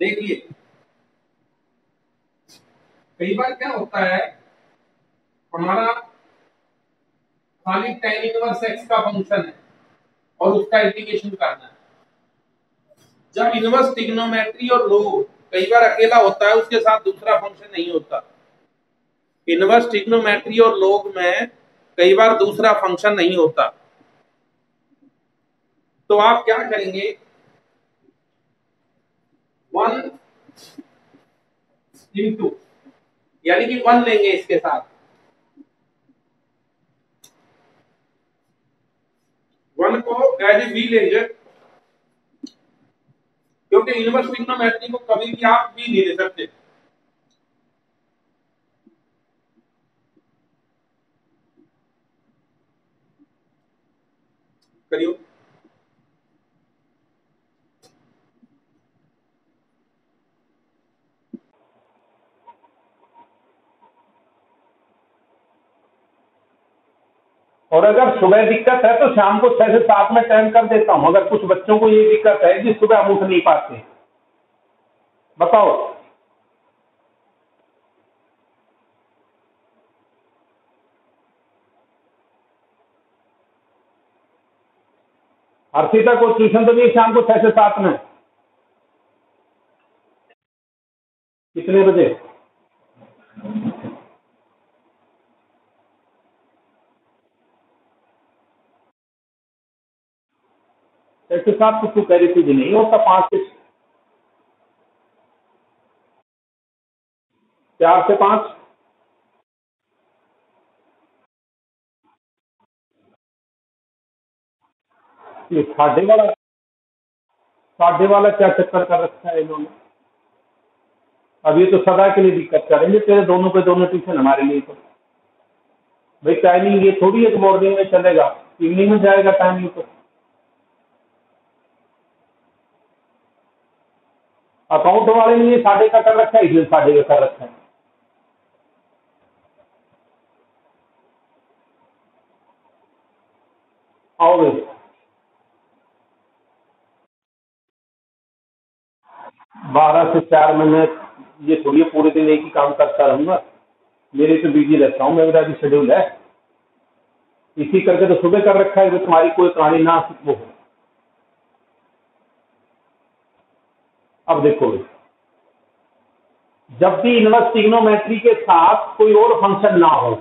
देखिए कई बार क्या होता है, हमारा खाली tan इनवर्स x का फंक्शन है और उसका इंटीग्रेशन करना है। जब इनवर्स ट्रिग्नोमेट्री और लोग कई बार अकेला होता है, उसके साथ दूसरा फंक्शन नहीं होता। इनवर्स ट्रिग्नोमेट्री और लोग में कई बार दूसरा फंक्शन नहीं होता, तो आप क्या करेंगे, 1 इंटू यानी कि 1 लेंगे इसके साथ, 1 को एज वी लेंगे, क्योंकि इनवर्स ट्रिग्नोमेट्री को कभी भी आप भी नहीं ले सकते। करियो और अगर सुबह दिक्कत है तो शाम को 6 से 7 में टाइम कर देता हूं। अगर कुछ बच्चों को ये दिक्कत है कि सुबह हम उठ नहीं पाते, बताओ। हर्षिता को ट्यूशन तो नहीं शाम को 6 से 7 में? कितने बजे? 6 से 7 तो तू कह रही थी कि नहीं होता, 5 से 4 से 5। ये साढ़े वाला क्या चक्कर कर रखा है इन्होंने। अब ये तो सदा के लिए दिक्कत करेंगे तेरे दोनों पे दोनों ट्यूशन हमारे लिए। तो भाई टाइमिंग ये थोड़ी है कि मॉर्निंग में चलेगा, इवनिंग में जाएगा टाइमिंग। तो अकाउंट वाले ने ये साढ़े का कर रखा है, इसलिए साढ़े का कर रखा है। आओ भाई, 12 से 4 में मैं ये थोड़ी पूरे दिन एक ही काम करता रहूंगा। मेरे तो बिजी रहता हूँ, मेरा भी शेड्यूल है। इसी करके तो सुबह कर रखा है कि तुम्हारी कोई कहानी ना वो हो। अब देखो भाई, जब भी इनवर्स ट्रिग्नोमेट्री के साथ कोई और फंक्शन ना हो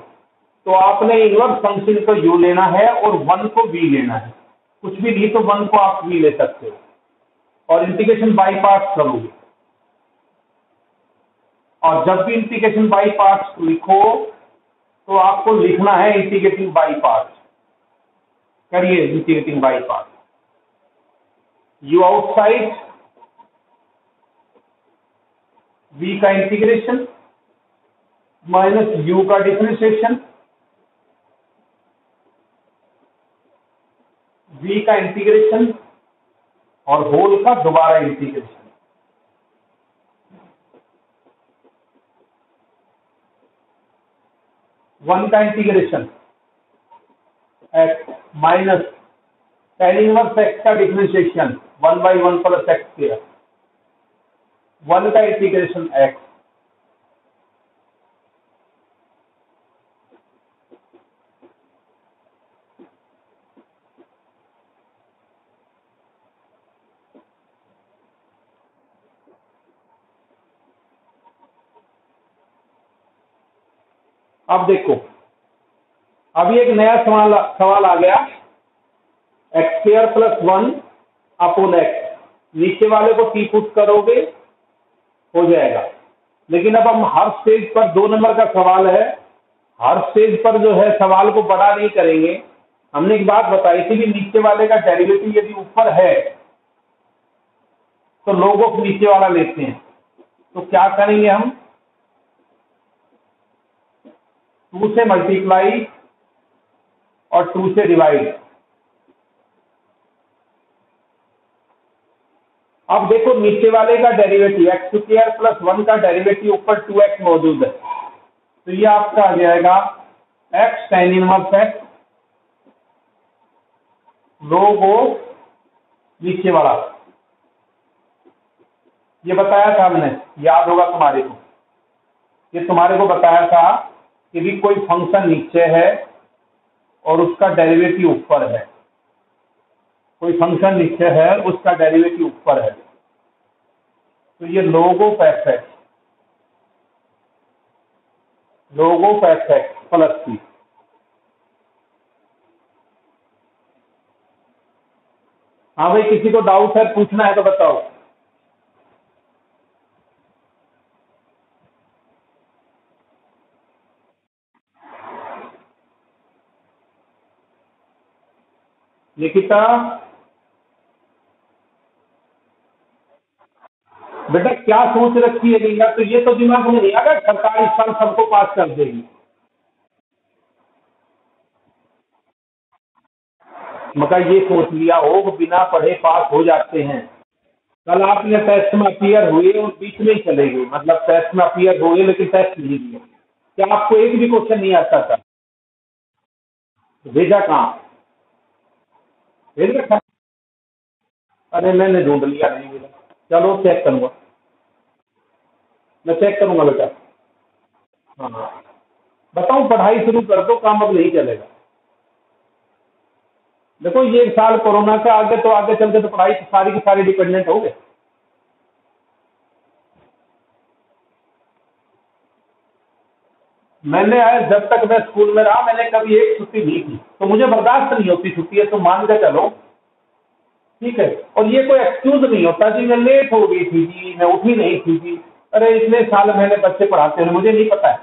तो आपने इनवर्स फंक्शन को यू लेना है और 1 को वी लेना है। कुछ भी नहीं तो 1 को आप वी ले सकते हो और इंटीग्रेशन बाई पार्ट्स करोगे। और जब भी इंटीग्रेशन बाई पार्ट्स लिखो तो आपको लिखना है इंटीग्रेटिंग बाई पार्ट्स। करिए integrating by parts. U outside v का इंटीग्रेशन माइनस यू का डिफरेंशिएशन, वी का इंटीग्रेशन और होल का दोबारा इंटीग्रेशन। वन का integration x minus tan inverse x का डिफरेंशिएशन 1/1 प्लस एक्स स्क्वायर, 1 का इंटीग्रेशन एक्स। अब देखो, अभी एक नया सवाल आ गया, x square plus 1 upon x. नीचे वाले को टी पुट करोगे हो जाएगा। लेकिन अब हम हर स्टेज पर 2 नंबर का सवाल है, हर स्टेज पर जो है सवाल को बड़ा नहीं करेंगे। हमने एक बात बताई थी कि नीचे वाले का डेरिवेटिव यदि ऊपर है तो log ऑफ नीचे वाला लेते हैं। तो क्या करेंगे हम, 2 से मल्टीप्लाई और 2 से डिवाइड। अब देखो नीचे वाले का डेरिवेटिव एक्स स्क्वायर प्लस 1 का डेरिवेटिव ऊपर 2x मौजूद है, तो ये आपका आ जाएगा x tan inverse x log of नीचे वाला। ये बताया था हमने, याद होगा तुम्हारे को, ये तुम्हारे को बताया था कि भी कोई फंक्शन नीचे है और उसका डेरिवेटिव ऊपर है, कोई फंक्शन नीचे है उसका डेरिवेटिव ऊपर है, तो ये log ऑफ एक्स प्लस सी। हाँ भाई, किसी को डाउट है, पूछना है तो बताओ। निकिता, बेटा क्या सोच रखी है भैया, तो ये तो दिमाग में नहीं आगा सरकार इस साल सबको पास कर देगी। मगर ये सोच लिया हो कि बिना पढ़े पास हो जाते हैं। कल आपने टेस्ट में अपियर हुए और बीच में ही चले गए, मतलब टेस्ट में अपियर हुए लेकिन टेस्ट नहीं दिए, क्या आपको एक भी क्वेश्चन नहीं आता था? भेजा कहाँ? भेज रखा? अरे मैंने ढूंढ लिया, नहीं मिला। चलो चेक करूंगा, मैं चेक करूंगा बेटा। हाँ, बताऊं पढ़ाई शुरू कर दो, काम अब नहीं चलेगा। देखो ये साल कोरोना से आगे तो आगे चल के तो पढ़ाई सारी की सारी डिपेंडेंट हो गए। मैंने आज जब तक मैं स्कूल में रहा मैंने कभी एक छुट्टी ली थी, तो मुझे बर्दाश्त नहीं होती छुट्टी है, तो मान के चलो ठीक है। और ये कोई एक्सक्यूज नहीं होता जी मैं लेट हो गई थी जी, मैं उठी नहीं थी जी। अरे इतने साल मैंने बच्चे पढ़ाते हैं, मुझे नहीं पता है।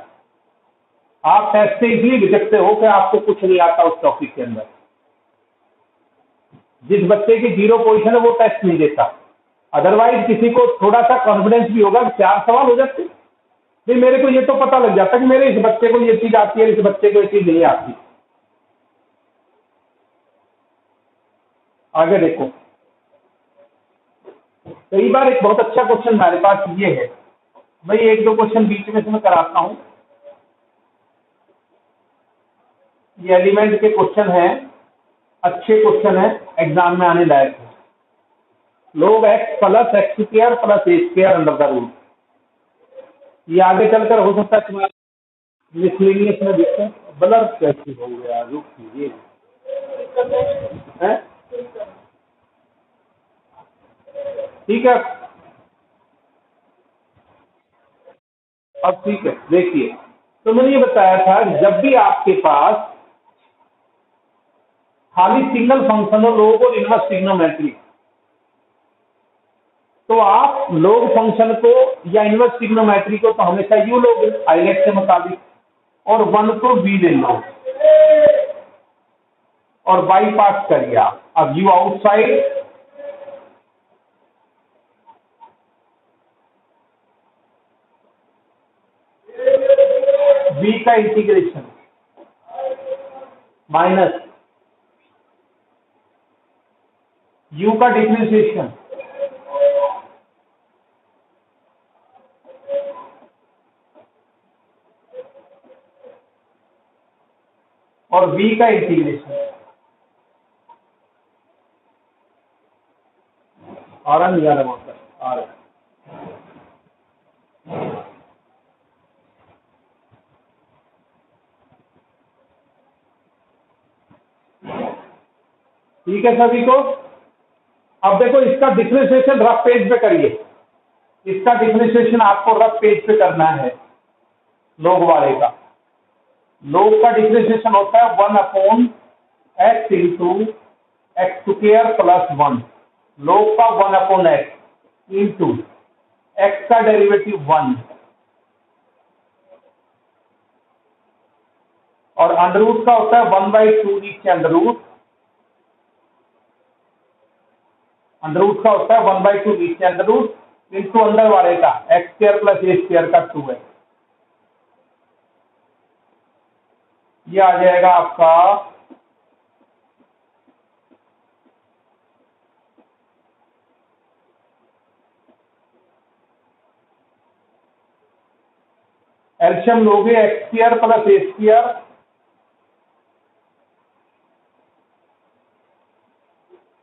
आप टेस्ट से इसलिए झिझकते हो कि आपको कुछ नहीं आता उस टॉपिक के अंदर। जिस बच्चे की 0 पोजीशन है वो टेस्ट नहीं देता, अदरवाइज किसी को थोड़ा सा कॉन्फिडेंस भी होगा, 4 सवाल हो जाते भाई, मेरे को ये तो पता लग जाता कि मेरे इस बच्चे को ये चीज आती है, इस बच्चे को ये चीज नहीं आती। आगे देखो, कई बार एक बहुत अच्छा क्वेश्चन हमारे पास ये है भाई, एक दो क्वेश्चन बीच में से मैं कराता हूं। ये एलिमेंट के क्वेश्चन है, अच्छे क्वेश्चन है, एग्जाम में आने लायक है। log x plus x square plus a square under the root, ये आगे चलकर हो सकता है तुम्हारा मिसलेनियस में देखते ब्लर कैसे हो गया, रुक कीजिए हैं? ठीक है, अब ठीक है। देखिए, तो मैंने ये बताया था कि जब भी आपके पास खाली सिंगल फंक्शन हो, लोग और इनवर्स ट्रिग्नोमेट्री, तो आप लोग फंक्शन को या इनवर्स ट्रिग्नोमेट्री को तो हमेशा यू लोगे आइलेट के मुताबिक, और 1 को v ले लो और बाई पास करिए आप। अब यू आउटसाइड v का इंटीग्रेशन माइनस u का डिफरेंशिएशन और v का इंटीग्रेशन। आ रहा नहीं आ रहा, आ रहा। ठीक है सभी को। अब देखो इसका डिफरेंशिएशन रफ पेज पे करिए, इसका डिफरेंशिएशन आपको रफ पेज पे करना है। लोग वाले का, लोग का डिफरेंशिएशन होता है 1 upon x into x square plus 1। लोग का 1 अपॉन एक्स इंटू एक्स का डेरिवेटिव 1 और अंडर रूट का होता है 1/2 नीचे अंडर रूट, अंडर रूट का होता है 1/2 नीचे अंडर रूट इंटू अंदर वाले का x square plus a square का 2 है। ये आ जाएगा आपका एल्शियम लोगे x square plus a square,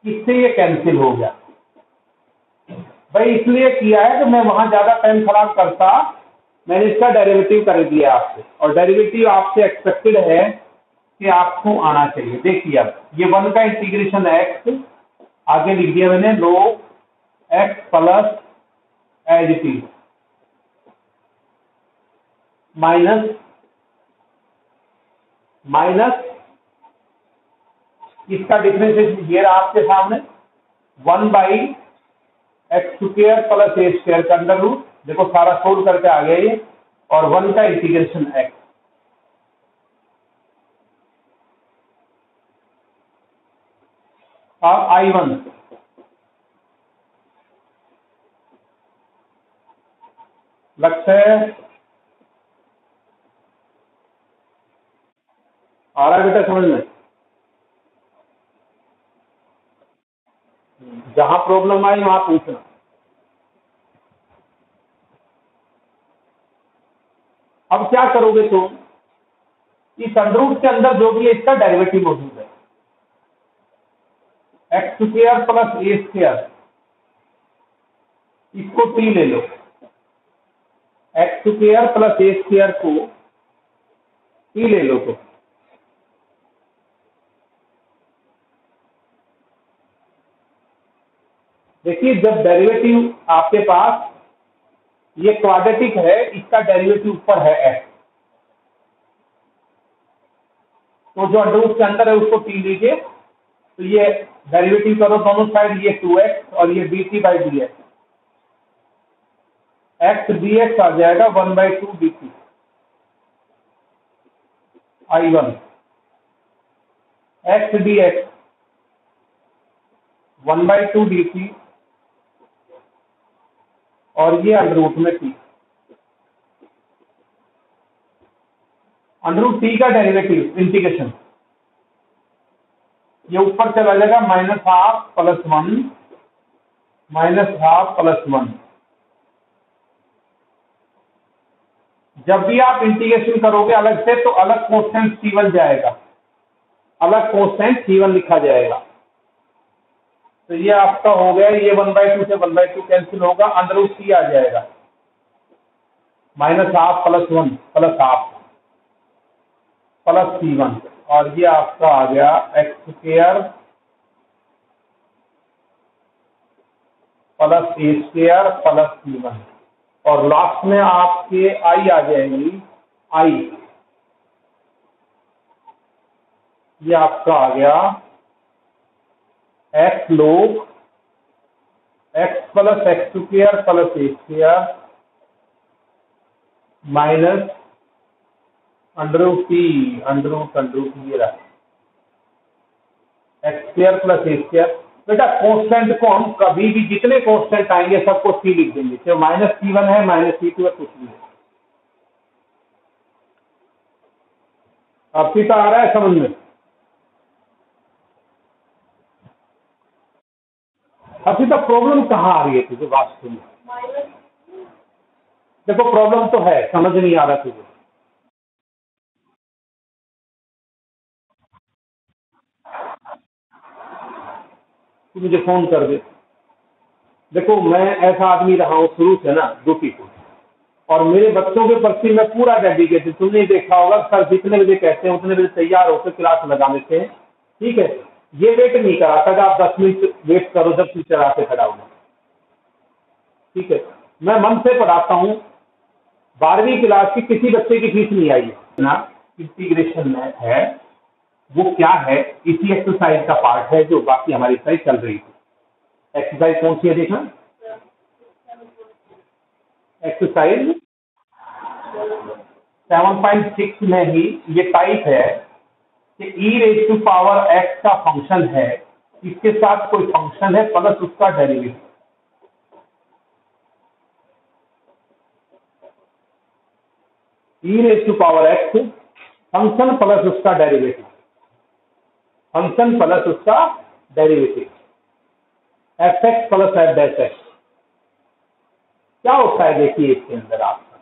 इससे ये कैंसिल हो गया, भाई इसलिए किया है कि मैं वहां ज्यादा टाइम खराब करता, मैंने इसका डेरिवेटिव कर दिया आपसे, और डेरिवेटिव आपसे एक्सपेक्टेड है कि आपको आना चाहिए। देखिए अब ये 1 का इंटीग्रेशन x आगे लिख दिया मैंने, log x plus as it is minus इसका डिफरेंशिएशन ये रहा आपके सामने, 1/x² प्लस a² का अंडर रूट, देखो सारा सोल्व करके आ गया ये, और 1 का इंटीग्रेशन x। अब I1 लक्ष्य आ रहा है बेटा समझ में? जहां प्रॉब्लम आई वहां पूछना। अब क्या करोगे तुम, इस अंडर के अंदर जो भी है इसका डेरिवेटिव मौजूद है, x² प्लस a², इसको t ले लो, x² प्लस a² को t ले लो। तो देखिए जब डेरिवेटिव आपके पास ये क्वाड्रेटिक है, इसका डेरिवेटिव ऊपर है x, तो जो अंडर के अंदर है उसको t लीजिए, तो ये डेरिवेटिव करो दोनों साइड, ये 2x और ये dt/dx, x dx आ जाएगा 1/2 dt। I1 x dx 1/2 dt, और ये अंडर में t, अंडर t का डेरिवेटिव इंटीग्रेशन ये ऊपर चला जाएगा -12 + 1 -12 + 1। जब भी आप इंटीग्रेशन करोगे अलग से, तो अलग कांस्टेंट C1 जाएगा, अलग कांस्टेंट C1 लिखा जाएगा। तो ये आपका हो गया, ये 1/2 से 1/2 कैंसिल होगा, अंडर t आ जाएगा, -12 + 1 + 12 प्लस C1, और ये आपका आ गया x² plus a² plus C1, और लास्ट में आपके I आ जाएंगी, I ये आपका आ गया x log x plus x² plus a² minus √t ये रहा x² प्लस a²। बेटा कांस्टेंट को हम कभी भी जितने कांस्टेंट आएंगे सबको c लिख देंगे, चाहे -C1 है -C2 है कुछ भी है। अब सीधा आ रहा है समझ में? अब सीधा प्रॉब्लम कहाँ आ रही है तुझे वास्तव में? देखो प्रॉब्लम तो है, समझ नहीं आ रहा तुझे। तू मुझे फोन कर दे। देखो मैं ऐसा आदमी रहा हूँ शुरू से ना, ड्यूटीफुल, और मेरे बच्चों के प्रति मैं पूरा डेडिकेटेड। तुमने देखा होगा सर जितने बजे कहते हैं उतने बजे तैयार होकर क्लास लगा देते हैं, ठीक है। ये वेट नहीं कराता कि आप 10 मिनट वेट करो जब टीचर आके खड़ा होगा, ठीक है। मैं मन से पढ़ाता हूँ। 12वीं क्लास की किसी बच्चे की फीस नहीं आई है ना, इंटीग्रेशन में है वो क्या है, इसी एक्सरसाइज का पार्ट है जो बाकी हमारी एक्सरसाइज चल रही थी। एक्सरसाइज कौन सी है देखना, एक्सरसाइज 7.6 में ही ये टाइप है कि e⁻x का फंक्शन है, इसके साथ कोई फंक्शन है प्लस उसका डेरिवेटिव। e⁻x फंक्शन प्लस उसका डेरिवेटिव, फंक्शन प्लस उसका डेरिवेटिव fx प्लस f'। क्या होता है देखिए इसके अंदर आपका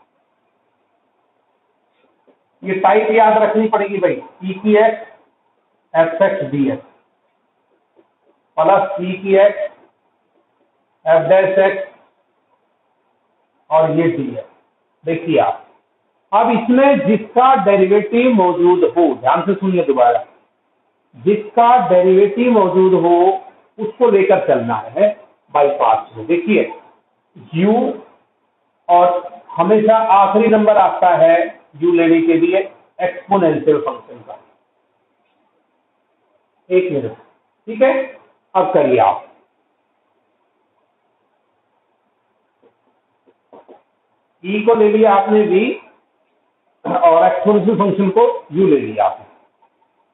ये टाइप याद रखनी पड़ेगी भाई, e की x fx dx plus e की x f' और ये डी है। देखिए आप, अब इसमें जिसका डेरिवेटिव मौजूद हो, ध्यान से सुनिए दोबारा, जिसका डेरिवेटिव मौजूद हो उसको लेकर चलना है बाई पार्ट्स में। देखिए u, और हमेशा आखिरी नंबर आता है u लेने के लिए एक्सपोनेंशियल फंक्शन का। एक मिनट, ठीक है। अब करिए आप, e को ले लिया आपने v, और एक्सपोनेंशियल फंक्शन को u ले लिया आपने,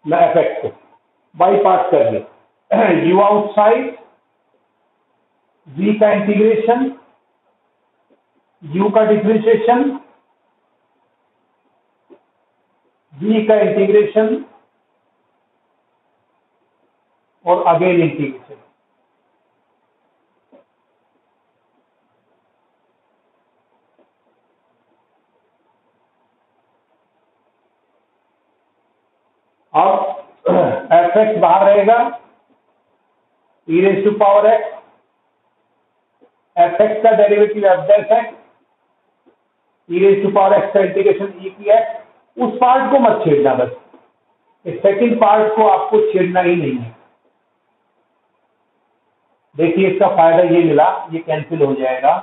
मैं एफ को बाई पार्ट करिए। u आउटसाइड, v का इंटीग्रेशन, u का डिफरेंशिएशन, v का इंटीग्रेशन और अगेन इंटीग्रेशन। अब एफ एक्स बाहर रहेगा, E raise to power X, F X का derivative F dash X, E raise to power X का इंटीग्रेशन ई की एक्स। उस पार्ट को मत छेड़ना, बस इस सेकंड पार्ट को आपको छेड़ना ही नहीं है। देखिए इसका फायदा ये मिला, ये कैंसिल हो जाएगा।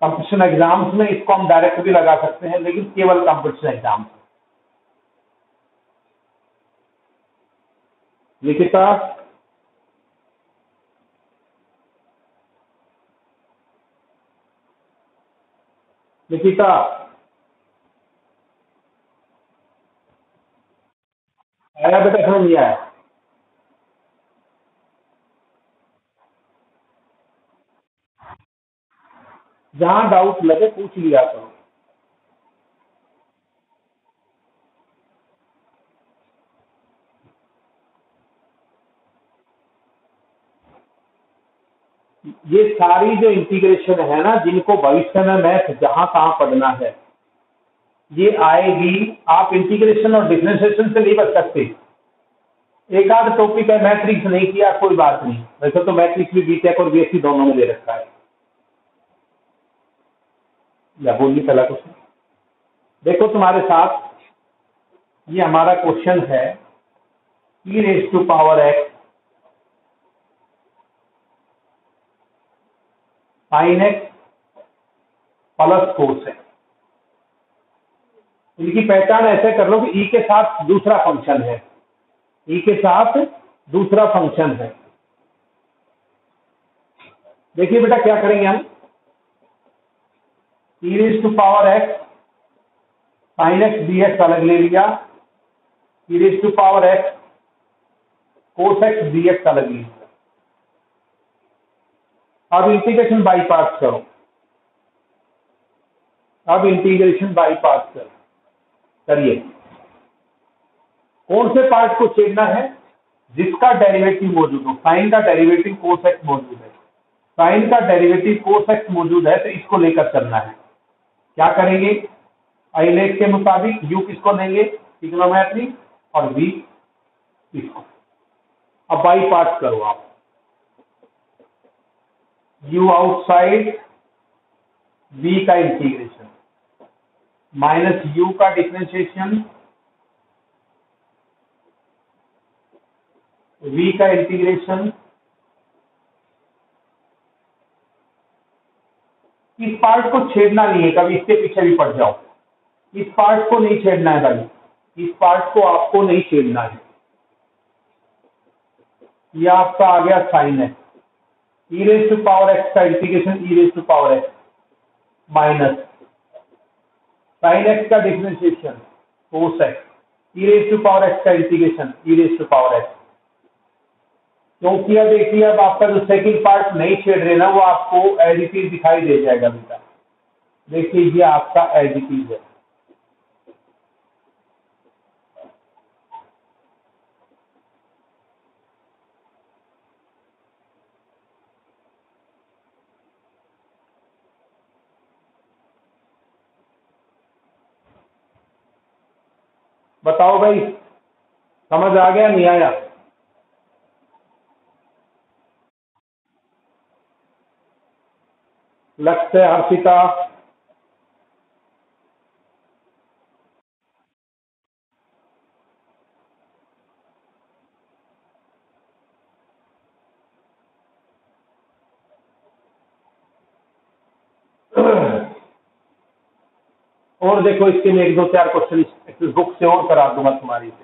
कंपटीशन एग्जाम्स में इसको हम डायरेक्ट भी लगा सकते हैं, लेकिन केवल कंपटीशन एग्जाम्स। लिखिता, लिखिता आया बेटा, समझ नहीं आया? जहां डाउट लगे पूछ लिया करो। ये सारी जो इंटीग्रेशन है ना, जिनको भविष्य में मैथ जहां कहां पढ़ना है, ये आएगी। आप इंटीग्रेशन और डिफरेंशिएशन से नहीं बच सकते। एक आध टॉपिक है मैट्रिक्स नहीं किया, कोई बात नहीं, वैसे तो मैट्रिक्स भी बीटेक और बीएससी दोनों में ले रखा है। या बोलिए पहला क्वेश्चन। देखो तुम्हारे साथ ये हमारा क्वेश्चन है, E raise to power X sine X plus cos X. इनकी पहचान ऐसे कर लो कि ई के साथ दूसरा फंक्शन है, ई के साथ दूसरा फंक्शन है। देखिए बेटा क्या करेंगे हम, E raise to power X sine X D X अलग ले लिया, E raise to power X cos X D X अलग ले लिया। अब इंटीग्रेशन बाई पार्ट्स करो, अब इंटीग्रेशन बाई पार्ट्स करो, करिए। कौन से पार्ट को छेड़ना है? जिसका डेरिवेटिव मौजूद हो। साइन का डेरिवेटिव कोस एक्स मौजूद है, साइन का डेरिवेटिव कोस एक्स मौजूद है, तो इसको लेकर चलना है। क्या करेंगे? आइलेट के मुताबिक यू किसको देंगे? ट्रिग्नोमेट्री, और वी इसको। अब बाई पार्ट करो आप, यू आउटसाइड, वी का इंटीग्रेशन माइनस यू का डिफरेंशिएशन, वी का इंटीग्रेशन। इस पार्ट को छेड़ना नहीं है, कभी इसके पीछे भी पड़ जाओ। इस पार्ट को नहीं छेड़ना है भाई, इस पार्ट को आपको नहीं छेड़ना है। यह आपका आ गया sine X, E raise to power X का integration E raise to power X minus sine X का differentiation cos X, E raise to power X का integration E raise to power X. क्योंकि अब देखिए, अब आपका जो सेकंड पार्ट नहीं छेड़ रहे ना, वो आपको एज इट इज दिखाई दे जाएगा बेटा। देखिए ये आपका एज इट इज है। बताओ भाई, समझ आ गया नहीं आया? लक्ष्य, हर्षिता, और देखो इसके में 1-2-4 क्वेश्चन इस बुक से और करा दूंगा तुम्हारी से।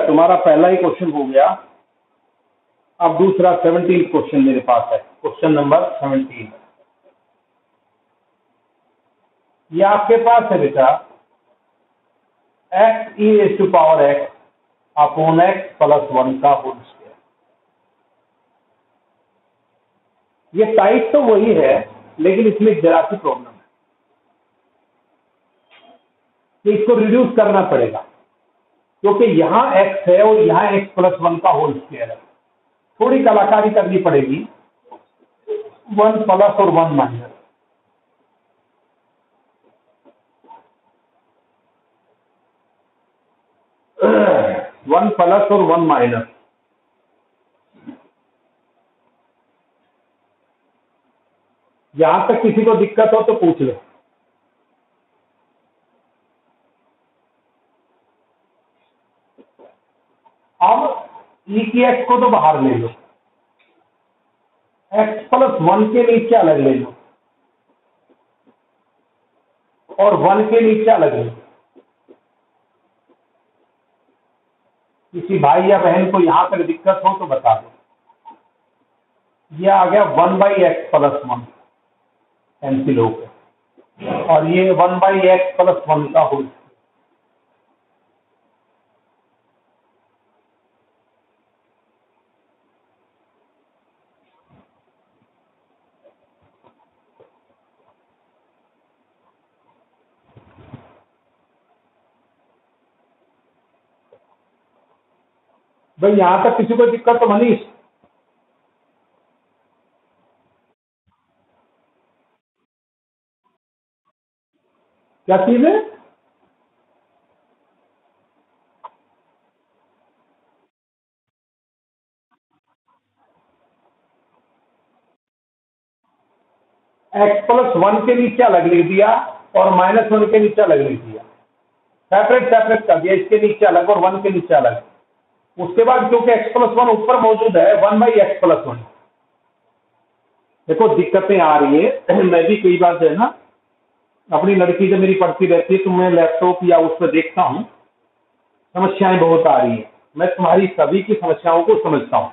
तुम्हारा पहला ही क्वेश्चन हो गया। अब दूसरा 17 क्वेश्चन मेरे पास है, क्वेश्चन नंबर 17। ये आपके पास है बेटा, x e⁻x upon x plus 1 का होल स्क्वायर। ये टाइप तो वही है, लेकिन इसमें जरा सी प्रॉब्लम है कि इसको रिड्यूस करना पड़ेगा, क्योंकि यहां x है और यहां x प्लस 1 का होल स्क्वायर है। थोड़ी कलाकारी करनी पड़ेगी, 1 प्लस और 1 माइनस। वन प्लस और 1 माइनस। यहां तक किसी को दिक्कत हो तो पूछ लो। अब e की x को तो बाहर ले लो, x प्लस 1 के नीचे अलग ले लो और 1 के नीचे अलग ले लो। किसी भाई या बहन को यहां तक दिक्कत हो तो बता दो। ये आ गया 1/x प्लस 1 कैंसिल हो गया, और ये 1/x प्लस 1 का होल। भाई यहां तक किसी को दिक्कत तो मनीष? क्या चीज है? x प्लस 1 के नीचे अलग लिख दिया और -1 के नीचे अलग लिख दिया, सेपरेट सेपरेट कर दिया, इसके नीचे अलग और 1 के नीचे अलग। उसके बाद क्योंकि x प्लस 1 ऊपर मौजूद है, 1/x प्लस 1। देखो दिक्कतें आ रही है। मैं भी कई बार जो है ना, अपनी लड़की जब मेरी पढ़ती रहती है तो मैं लैपटॉप या उस पर देखता हूँ, समस्याएं बहुत आ रही है। मैं तुम्हारी सभी की समस्याओं को समझता हूँ।